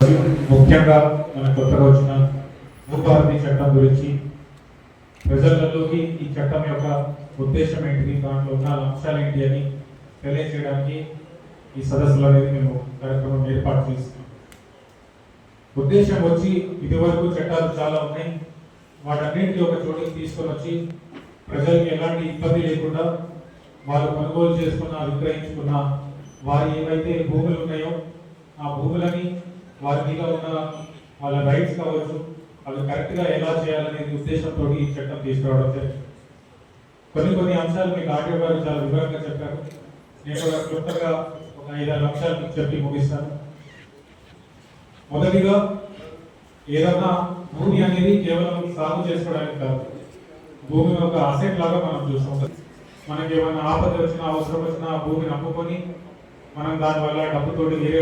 ముఖ్యంగా మన కొత్తగా వచ్చిన భూభారతి చట్టం గురించి ప్రజలలోకి ఈ చట్టం యొక్క ఉద్దేశం ఏంటిది, దాంట్లో ఉన్న అంశాలు ఏంటి అని తెలియజేయడానికి ఈ సదస్సులు అనేది మేము కార్యక్రమం ఏర్పాటు చేస్తున్నాం. ఉద్దేశం వచ్చి ఇదివరకు చట్టాలు చాలా ఉన్నాయి, వాటన్నింటినీ ఒక చోటికి తీసుకొని వచ్చి ప్రజలకి ఎలాంటి ఇబ్బంది లేకుండా వాళ్ళు కొనుగోలు చేసుకున్న విక్రయించుకున్న వారి ఏవైతే భూములు ఉన్నాయో ఆ భూములని వారి మీద ఉన్న వాళ్ళ రైట్స్ కావచ్చు అవి కరెక్ట్గా ఎలా చేయాలనేది ఉద్దేశంతో ఈ చట్టం తీసుకురావడం జరిగింది. కొన్ని అంశాలు మీకు ఆడియో గారు చాలా వివరంగా చెప్పారు. నేను కూడా క్లుప్తంగా ఒక 5-6 అంశాలు మీకు చెప్పి ముగిస్తాను. మొదటిగా, ఏదన్నా భూమి అనేది కేవలం సాగు చేసుకోవడానికి కాదు, భూమి ఒక అసెట్ లాగా మనం చూస్తాం. మనకి ఏమైనా ఆపద వచ్చినా అవసరం వచ్చినా భూమిని అమ్ముకొని మనం దానివల్ల డబ్బుతోటి వేరే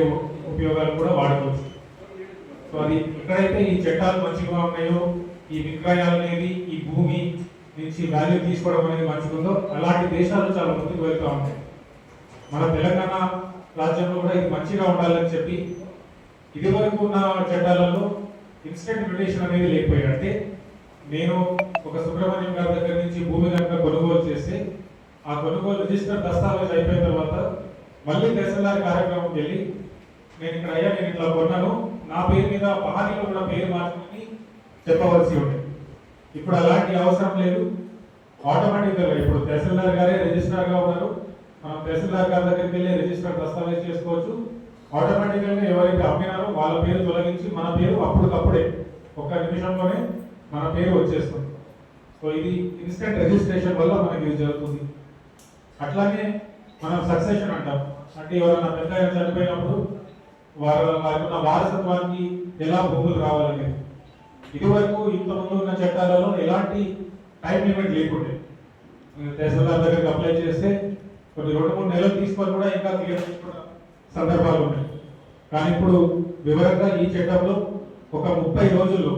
ఉపయోగాలు కూడా వాడుకోవచ్చు. సో అది ఎక్కడైతే ఈ చట్టాలు మంచిగా ఉన్నాయో, ఈ విక్రయాలు అనేది ఈ భూమి నుంచి వాల్యూ తీసుకోవడం అనేది మంచిగుందో అలాంటి దేశాలు చాలా ముందుకు వెళ్తూ ఉంటాయి. మన తెలంగాణ రాజ్యంలో కూడా ఇది మంచిగా ఉండాలని చెప్పి ఇదివరకు ఉన్న చట్టాలలో ఇన్స్టెంట్ మ్యూటేషన్ అనేది లేకపోయాడు. అంటే నేను ఒక సుబ్రహ్మణ్యం గారి దగ్గర నుంచి భూమి కనుక కొనుగోలు చేస్తే ఆ కొనుగోలు రిజిస్టర్ దస్తావేజ్ అయిపోయిన తర్వాత మళ్ళీ తహసీల్దార్ కార్యక్రమంకి వెళ్ళి నేను ఇట్లా కొన్నాను, నా పేరు మీద పహానీలో కూడా పేరు మార్చుకుని చెప్పవలసి ఉంటుంది. ఇప్పుడు అలాంటి అవసరం లేదు. ఆటోమేటిక్గా ఇప్పుడు తహసీల్దార్ గారే రిజిస్ట్రార్గా ఉన్నారు, మనం తహసీల్దార్ గారి దగ్గరికి వెళ్ళి రిజిస్టర్ దస్తావేజ్ చేసుకోవచ్చు. ఆటోమేటిక్గా ఎవరైతే అమ్మినారో వాళ్ళ పేరు తొలగించి మన పేరు అప్పటికప్పుడే 1 నిమిషంలోనే మన పేరు వచ్చేస్తుంది. సో ఇది ఇన్స్టెంట్ రిజిస్ట్రేషన్ వల్ల మనకి ఇది జరుగుతుంది. అట్లానే మనం సక్సెషన్ అంటాం, అంటే ఎవరైనా పెద్ద చనిపోయినప్పుడు వారికి ఉన్న వారసత్వానికి ఎలా భూములు రావాలనేది. ఇదివరకు ఇంతకుముందు ఉన్న చట్టాలలో ఎలాంటి టైం లిమిట్ లేకుండే. తహసీల్దార్ దగ్గరికి అప్లై చేస్తే కొన్ని 2-3 నెలలు తీసుకొని కూడా ఇంకా క్లియర్ చేసుకున్న సందర్భాలు ఉన్నాయి. కానీ ఇప్పుడు వివరంగా ఈ చట్టంలో ఒక 30 రోజుల్లో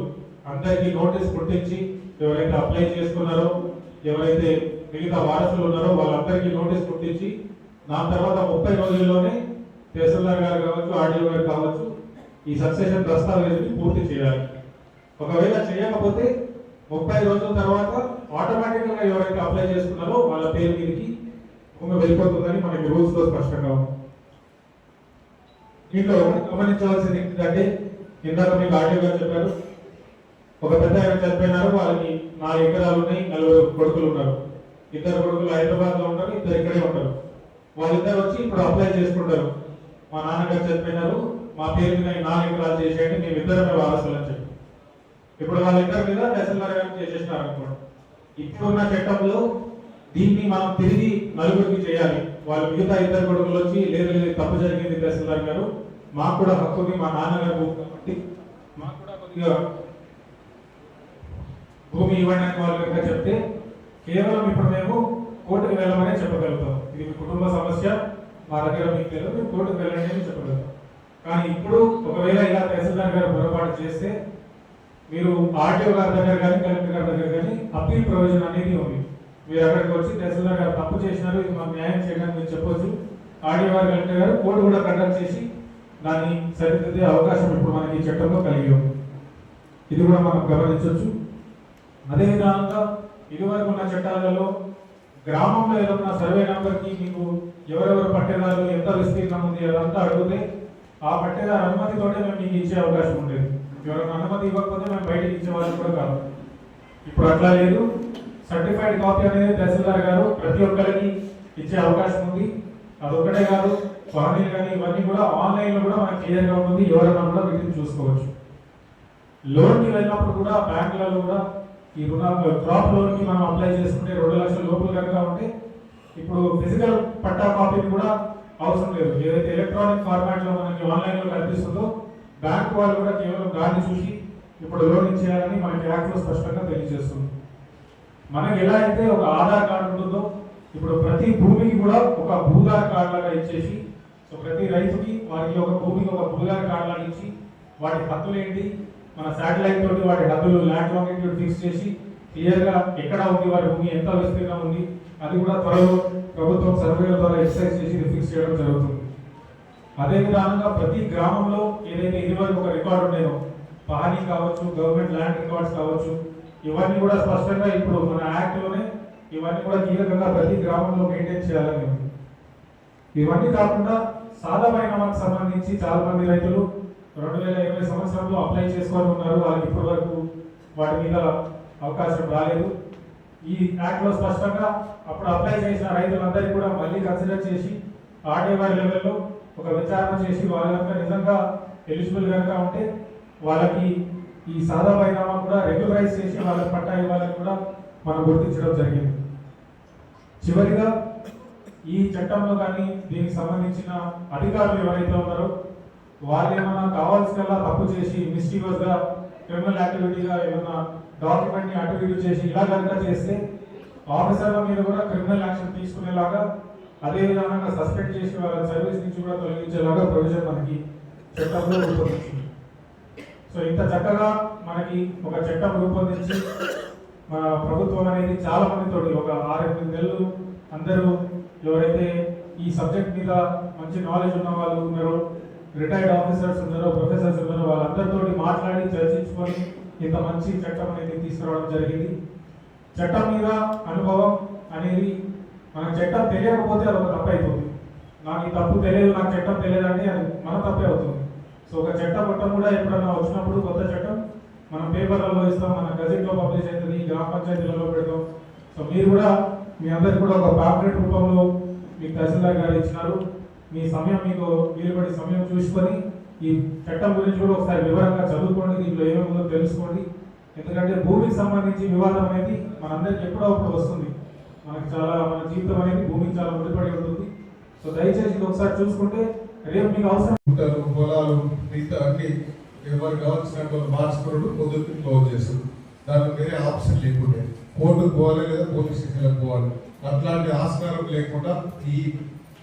అందరికీ నోటీస్ పుట్టించి ఎవరైతే అప్లై చేసుకున్నారో, ఎవరైతే మిగతా వారసులు ఉన్నారో వాళ్ళందరికీ నోటీస్ పుట్టించి దాని తర్వాత 30 రోజుల్లోనే తహసీల్దార్ గారు కావచ్చు, ఆర్డీఓ గారు కావచ్చు ఈ సక్సెషన్ దస్తావేజుని పూర్తి చేయాలి. ఒకవేళ చేయకపోతే 30 రోజుల తర్వాత ఆటోమేటిక్గా ఎవరైతే అప్లై చేసుకున్నారో వాళ్ళ పేరు మీదకి భూమి వెళ్ళిపోతుందని మనకి రూల్స్ లో స్పష్టంగా ఉంది. దీంట్లో గమనించవలసింది ఏంటంటే, ఇందాక మీకు ఆర్డీఓ గారు చెప్పారు, ఒక పెద్ద ఆయన చనిపోయినారు, వాళ్ళకి 4 ఎకరాలు ఉన్నాయి, 4 కొడుకులు ఉన్నారు. 2 కొడుకులు హైదరాబాద్ లో ఉంటారు, 2 ఇక్కడే ఉంటారు. వాళ్ళిద్దరు వచ్చి ఇప్పుడు అప్లై చేసుకుంటారు, మా నాన్నగారు చనిపోయినారు, మా పేరు మీద 4 ఎకరాలు చేసేయండి, మేము ఇద్దరమే వారసులు అని చెప్పి. ఇప్పుడు వాళ్ళిద్దరి మీద తహసీల్దార్ గారు చేసేసినారు అనుకోండి. ఇప్పుడున్న చట్టంలో దీన్ని మనం తిరిగి నలుగురికి చేయాలి. వాళ్ళు మిగతా 2 కొడుకులు వచ్చి లేదు తప్పు జరిగింది తహసీల్దార్ గారు, మాకు కూడా హక్కు ఉంది, మా నాన్నగారు భూమి కాబట్టి మాకు కూడా కొద్దిగా భూమి ఇవ్వండి అని వాళ్ళు కనుక చెప్తే కేవలం ఇప్పుడు మేము కోర్టుకు వెళ్ళమనే చెప్పగలుగుతాం. ఇది మీ కుటుంబ సమస్య, మా దగ్గర మీకు లేదు, మీరు కోర్టుకు వెళ్ళండి అని చెప్పగలుగుతాం. కానీ ఇప్పుడు ఒకవేళ ఇలా తహసీల్దార్ గారు పొరపాటు చేస్తే మీరు ఆర్టీఓ గారి దగ్గర కానీ కలెక్టర్ గారి దగ్గర కానీ అప్పీల్ ప్రొవిజన్ అనేది ఉంది. మీరు అక్కడికి వచ్చి తహసీల్దార్ గారు తప్పు చేసినారు, ఇది మాకు న్యాయం చేయడానికి మీరు చెప్పొచ్చు. ఆర్టీఓ గారు కలెక్టర్ గారు కోర్టు కూడా కండక్ట్ చేసి దాన్ని సరిదిద్దే అవకాశం ఇప్పుడు మనకి ఈ చట్టంలో కలిగి ఉంది. ఇది కూడా మనం గమనించవచ్చు. అదే విధానంగా ఇదివరకు ఉన్న చట్టాలలో గ్రామంలో ఏదన్నా సర్వే నెంబర్కి మీకు ఎవరెవరు పట్టేదారు, ఎంత విస్తీర్ణం ఉంది అదంతా అడిగితే ఆ పట్టేదారు అనుమతితోనే మేము మీకు ఇచ్చే అవకాశం ఉండేది. ఎవరైనా అనుమతి ఇవ్వకపోతే మేము బయటకు ఇచ్చే వాళ్ళు కూడా కాదు. ఇప్పుడు అట్లా లేదు. సర్టిఫైడ్ కాపీ అనేది తహసీల్దార్ గారు ప్రతి ఒక్కరికి ఇచ్చే అవకాశం ఉంది. అదొక్కటే కాదు, పహనీలు కానీ ఇవన్నీ కూడా ఆన్లైన్లో కూడా మనకి క్లియర్గా ఉంటుంది, ఎవరైనా కూడా వీటిని చూసుకోవచ్చు. లోన్కి వెళ్ళినప్పుడు కూడా బ్యాంకులలో కూడా ఈ రుణాలు క్రాప్ లోన్కి మనం అప్లై చేసుకుంటే 2 లక్షల లోపల కనుక ఉంటే ఇప్పుడు ఫిజికల్ పట్టా కాపీని కూడా అవసరం లేదు. ఏదైతే ఎలక్ట్రానిక్ ఫార్మాట్లో మనకి ఆన్లైన్లో కనిపిస్తుందో బ్యాంక్ వాళ్ళు కూడా కేవలం దాన్ని చూసి ఇప్పుడు లోన్ ఇచ్చేయాలని మనకి యాక్ట్లో స్పష్టంగా తెలియజేస్తుంది. మనకి ఎలా అయితే ఒక ఆధార్ కార్డు ఉంటుందో ఇప్పుడు ప్రతి భూమికి కూడా ఒక భూధార్ కార్డు లాగా ఇచ్చేసి, సో ప్రతి రైతుకి వారికి ఒక భూమికి ఒక భూధార్ కార్డు లాగా ఇచ్చి వాటి హక్కులు ఏంటి, మన శాటిలైట్ తోటి వాటి హద్దులు ల్యాండ్ లాంగిట్యూడ్ ఫిక్స్ చేసి క్లియర్గా ఎక్కడ ఉంది వారి భూమి, ఎంత విస్తీర్ణం ఉంది, అది కూడా త్వరలో ప్రభుత్వం సర్వేల ద్వారా ఎక్సర్సైజ్ చేసి ఫిక్స్ చేయడం జరుగుతుంది. అదే విధానంగా ప్రతి గ్రామంలో ఏదైతే ఇదివరకు ఒక రికార్డు ఉండేదో పహానీ కావచ్చు, గవర్నమెంట్ ల్యాండ్ రికార్డ్స్ కావచ్చు, ఇవన్నీ కూడా స్పష్టంగా ఇప్పుడు మన యాక్ట్లోనే ఇవన్నీ కూడా కీలకంగా ప్రతి గ్రామంలో మెయింటైన్ చేయాలని ఉంది. ఇవన్నీ కాకుండా సాదా మైనామాకు సంబంధించి చాలా మంది రైతులు 2020 సంవత్సరంలో అప్లై చేసుకొని ఉన్నారు. వాళ్ళకి ఇప్పటి వరకు వాటి మీద అవకాశం రాలేదు. ఈ యాక్ట్లో స్పష్టంగా అప్పుడు అప్లై చేసిన రైతులందరికీ కూడా మళ్ళీ కన్సిడర్ చేసి ఆర్డీఓ లెవెల్లో ఒక విచారణ చేసి వాళ్ళ కనుక నిజంగా ఎలిజిబుల్ కనుక ఉంటే వాళ్ళకి ఈ సాదా మైనామా కూడా రెగ్యులరైజ్ చేసి వాళ్ళకి పట్టా ఇవ్వాలని కూడా మనం గుర్తించడం జరిగింది. చివరిగా ఈ చట్టంలో కానీ దీనికి సంబంధించిన అధికారులు ఎవరైతే ఉన్నారో వాళ్ళు ఏమైనా కావాల్సినలా తప్పు చేసి మిస్టీరియస్ గా క్రిమినల్ యాక్టివిటీగా ఏమైనా డాక్యుమెంట్ ని అటు ఇటు చేసి ఇలా కనుక చేస్తే ఆఫీసర్ల మీద కూడా క్రిమినల్ యాక్షన్ తీసుకునేలాగా, అదే విధానంగా సస్పెండ్ చేసి వాళ్ళ సర్వీస్ నుంచి కూడా తొలగించేలాగా ప్రొవిజన్ మనకి చట్టంలో రూపొందించింది. సో ఇంత చక్కగా మనకి ఒక చట్టం రూపొందించి మన ప్రభుత్వం అనేది చాలా మందితోటి ఒక 6-8 నెలలు అందరూ ఎవరైతే ఈ సబ్జెక్ట్ మీద మంచి నాలెడ్జ్ ఉన్న వాళ్ళు ఉన్నారో, రిటైర్డ్ ఆఫీసర్స్ ఉన్నారో, ప్రొఫెసర్స్ ఉన్నారో, వాళ్ళందరితో మాట్లాడి చర్చించుకొని ఇంత మంచి చట్టం అనేది తీసుకురావడం జరిగింది. చట్టం మీద అనుభవం అనేది మనకు చట్టం తెలియకపోతే అది ఒక తప్పు అవుతుంది. నాకు ఈ తప్పు తెలియదు, నాకు చట్టం తెలియదు అంటే అది మన తప్పే అవుతుంది. సో ఒక చట్టం కూడా ఎప్పుడన్నా వచ్చినప్పుడు కొత్త చట్టం మనం పేపర్లలో ఇస్తాం, మన గజెట్లో పబ్లిష్ అవుతుంది, గ్రామ పంచాయతీలలో పెడతాం. సో మీరు కూడా మీ అందరికి కూడా ఒక పాంప్లెట్ రూపంలో మీకు తహసీల్దార్ గారు ఇచ్చినారు. మీ సమయం మీకు వీలుపడి సమయం చూసుకొని ఈ చట్టం గురించి కూడా ఒకసారి వివరంగా చదువుకోండి, దీంట్లో ఏమేమిందో తెలుసుకోండి. ఎందుకంటే భూమికి సంబంధించి వివాదం అనేది మనందరికి ఎప్పుడో ఒకటి వస్తుంది. మన జీవితం అనేది భూమికి చాలా ముడిపడి ఉంటుంది. సో దయచేసి ఇది ఒకసారి చూసుకుంటే రేపు మీకు అవసరం పొలాలు మిగతా అన్ని ఎవరు కావాల్సిన మార్చుకోవడం పొద్దుకు క్లోజ్ చేస్తారు. దాంట్లో వేరే ఆప్షన్ లేకుండే కోర్టుకు పోవాలి లేదా పోలీస్ స్టేషన్లకు పోవాలి. అట్లాంటి ఆస్కారం లేకుండా ఈ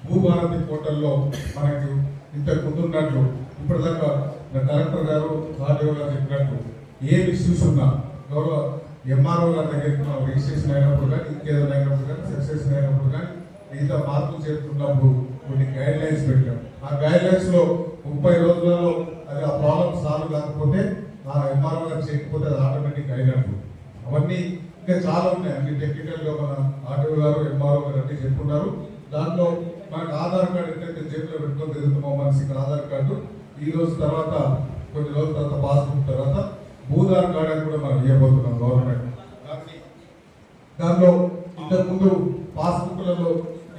భూభారతి పోర్టల్లో మనకు ఇంతకు ముందు ఉన్నట్లు ఇప్పటిదాకా కలెక్టర్ గారు, ఆర్డీఓ గారు చెప్పినట్లు ఏ ఇష్యూస్ ఉన్నా గౌరవ ఎంఆర్ఓ గారి దగ్గరికి మనం రిజిస్ట్రేషన్ అయినప్పుడు కానీ, ఇంకేదైనా అయినప్పుడు కానీ, సక్సెషన్ అయినప్పుడు కానీ, మిగతా మార్పులు చేస్తున్నప్పుడు కొన్ని గైడ్ లైన్స్ పెట్టాం. ఆ గైడ్ లైన్స్ లో 30 రోజులలో అది ఆ ప్రాబ్లం సాల్వ్ కాకపోతే ఆ ఎంఆర్ఓ గారు చేయకపోతే అది ఆటోమేటిక్ అయినట్టు. అవన్నీ ఇంకా చాలా ఉన్నాయి. అన్ని టెక్నికల్ గా మన ఆర్డీఓ గారు, ఎంఆర్ఓ గారు అన్ని చెప్పుకున్నారు. దాంట్లో మనకు ఆధార్ కార్డు ఎట్లయితే జేబులో పెట్టుకొని తిరుగుతున్నాం మనిషికి ఆధార్ కార్డు, ఈ రోజు తర్వాత కొన్ని రోజుల తర్వాత పాస్బుక్ తర్వాత భూధార్ కార్డు అని కూడా మనం ఇవ్వబోతున్నాం గవర్నమెంట్. దానిలో ఇంతకుముందు పాస్బుక్లలో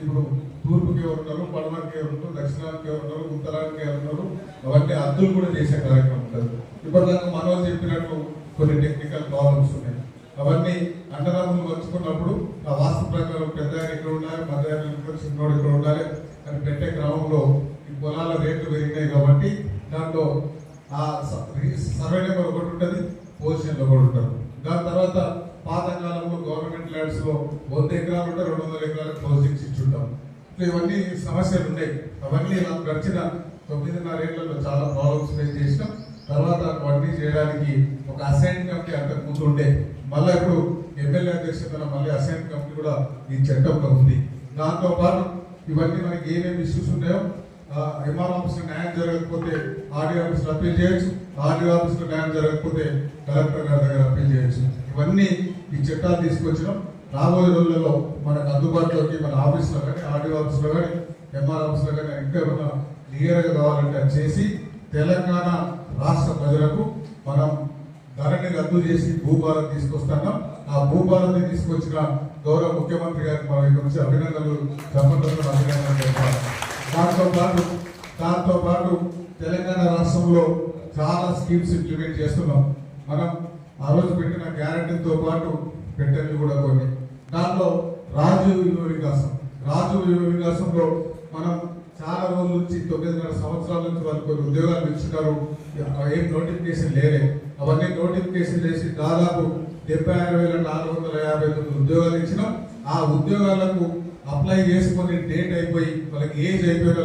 ఇప్పుడు తూర్పుకి ఎవరు ఉన్నారు, పడమరకి ఎవరు ఉన్నారు, దక్షిణానికి ఎవరు ఉన్నారు, ఉత్తరానికి ఎవరు ఉన్నారు, అవన్నీ అద్దులు కూడా చేసే కార్యక్రమం ఉంటుంది. ఇప్పటిదాకా మనం చెప్పినట్టు కొన్ని టెక్నికల్ ప్రాబ్లమ్స్ ఉన్నాయి. అవన్నీ అన్నదమ్ములు పంచుకున్నప్పుడు ఆ వాస్తు ప్రకారం పెద్ద ఇక్కడ ఉండాలి, మధ్య చిన్నోడు ఇక్కడ ఉండాలి అని పెట్టే క్రమంలో ఈ పొలాల రేట్లు పెరిగినాయి కాబట్టి దాంట్లో ఆ సర్వే నెంబర్ ఒకటి ఉంటుంది, పొజిషన్లో ఒకటి ఉంటారు. దాని తర్వాత పాత కాలంలో గవర్నమెంట్ ల్యాండ్స్ లో 100 ఎకరాలు ఉంటే 200 ఎకరాలకు క్లోజింగ్స్ ఇచ్చుంటాం. ఇవన్నీ సమస్యలు ఉన్నాయి. అవన్నీ నాకు గడిచిన 9.5 ఏళ్లలో చాలా ప్రాబ్లమ్స్ ఫేస్ చేసినాం. తర్వాత అవన్నీ చేయడానికి ఒక అసైన్ కమిటీ అంతకు ముందు ఉండే, మళ్ళీ ఇప్పుడు ఎమ్మెల్యే అధ్యక్షతన మళ్ళీ అసైన్ కమిటీ కూడా ఈ చట్టంలో ఉంది. దాంతో పాటు ఇవన్నీ మనకి ఏమేమి ఇష్యూస్ ఉన్నాయో ఎంఆర్ ఆఫీస్ లో న్యాయం జరగకపోతే ఆర్డీఓ ఆఫీస్ లో అప్పీల్ చేయొచ్చు, ఆర్డీఓ ఆఫీస్ లో న్యాయం జరగకపోతే కలెక్టర్ గారి దగ్గర అప్పీల్ చేయొచ్చు. ఇవన్నీ ఈ చట్టాలు తీసుకొచ్చినాం. రాబోయే రోజులలో మనకు అందుబాటులోకి మన ఆఫీస్లో కానీ, ఆర్డీఓ ఆఫీస్లో కానీ, ఎంఆర్ ఆఫీస్లో కానీ ఇంకా ఏమైనా క్లియర్గా కావాలంటే అది చేసి తెలంగాణ రాష్ట్ర ప్రజలకు మనం ధరని రద్దు చేసి భూభారత్ తీసుకొస్తున్నాం. ఆ భూభారత్ని తీసుకొచ్చిన గౌరవ ముఖ్యమంత్రి గారికి మనం ఇక్కడ నుంచి అభినందనలు చెప్పాలి. దాంతో పాటు తెలంగాణ రాష్ట్రంలో చాలా స్కీమ్స్ ఇంప్లిమెంట్ చేస్తున్నాం. మనం ఆ రోజు పెట్టిన గ్యారంటీతో పాటు పెట్టినవి కూడా కొన్ని. దాంట్లో రాజీవ్ యువ వికాసంలో మనం చాలా రోజుల నుంచి 9.5 సంవత్సరాల నుంచి వాళ్ళు కొన్ని ఉద్యోగాలు ఇచ్చినారు. ఏం నోటిఫికేషన్ లేలే. అవన్నీ నోటిఫికేషన్ చేసి దాదాపు 76,459 ఉద్యోగాలు ఇచ్చినాం. ఆ ఉద్యోగాలకు అప్లై చేసుకొని డేట్ అయిపోయి వాళ్ళకి ఏజ్ అయిపోయిన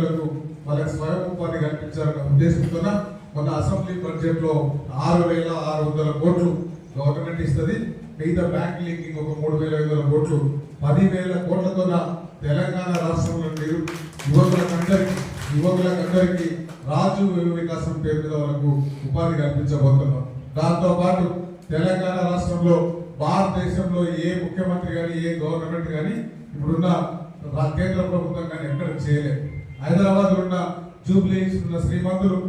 వాళ్ళకి స్వయం ఉపాధి కల్పించాలన్న ఉద్దేశంతో మన అసెంబ్లీ బడ్జెట్ లో 6,600 కోట్లు గవర్నమెంట్ ఇస్తుంది. మిగతా బ్యాంక్ లింకింగ్ ఒక 3,500 కోట్లు, 10,000 కోట్లతో తెలంగాణ రాష్ట్రంలో యువకులందరికీ యువకులకు అందరికీ రాజు వికాసం పేరు మీద వాళ్ళకు ఉపాధి కల్పించబోతున్నాం. దాంతో పాటు తెలంగాణ రాష్ట్రంలో భారతదేశంలో ఏ ముఖ్యమంత్రి కానీ ఏ గవర్నమెంట్ కానీ ఇప్పుడున్న కేంద్ర ప్రభుత్వం కానీ ఎక్కడ చేయలేదు. హైదరాబాద్ ఉన్న జూబ్లీ హిల్స్ ఉన్న శ్రీమంతులు,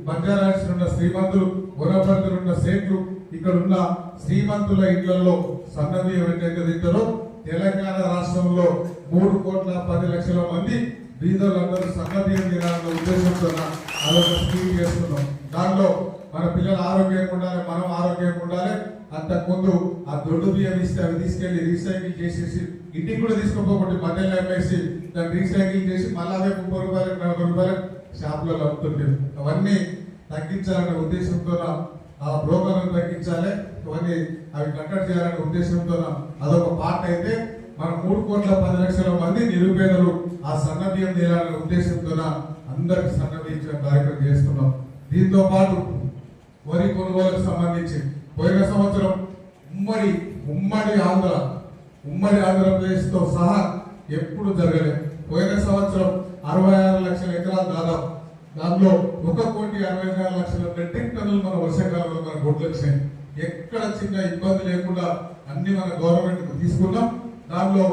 బంజారా హిల్స్ ఉన్న శ్రీమంతులు, వనపర్తిలో ఉన్న సేట్లు, ఇక్కడ ఉన్న శ్రీమంతుల ఇళ్లలో సన్నబియ్యం ఎంతైతే తింటారో తెలంగాణ రాష్ట్రంలో 3,10,00,000 మంది బీదలందరూ సన్నబియ్యం తినాలన్న ఉద్దేశంతో అదొక స్కీమ్ చేస్తున్నాం. దానిలో మన పిల్లలు ఆరోగ్యంగా ఉండాలి, మనం ఆరోగ్యంగా ఉండాలి. అంతకుముందు ఆ దొడ్డు బియ్యం ఇస్తే అవి తీసుకెళ్లి రీసైకిల్ చేసేసి ఇంటికి కూడా తీసుకోపోకుండా మధ్యలో అమ్మేసి దాన్ని రీసైకిల్ చేసి మళ్ళీ అవే 30 రూపాయలకు 40 రూపాయలకు షాపులలో అమ్ముతుంటారు. అవన్నీ తగ్గించాలనే ఉద్దేశంతో ఆ బ్రోకర్లను తగ్గించాలి, అవన్నీ అవి కట్టడి చేయాలనే ఉద్దేశంతో అదొక పార్ట్ అయితే మన 3,10,00,000 మంది నిరుపేదలు ఆ సన్న బియ్యం చేయాలనే ఉద్దేశంతో అందరికి సన్న బియ్యం కార్యక్రమం చేస్తున్నాం. దీంతో పాటు వరి కొనుగోలుకు సంబంధించి పోయిన సంవత్సరం ఉమ్మడి ఆంధ్రప్రదేశ్ తో సహా ఎప్పుడు జరగలేదు. పోయిన సంవత్సరం 66 లక్షల ఎకరాలు దాదాపు, దానిలో 1,64,00,000 మెట్రిక్ టన్నులు మన వర్షాకాలంలో మన గొడ్లు వచ్చాయి. ఎక్కడ చిన్న ఇబ్బంది లేకుండా అన్ని మన గవర్నమెంట్ తీసుకున్నాం. దానిలో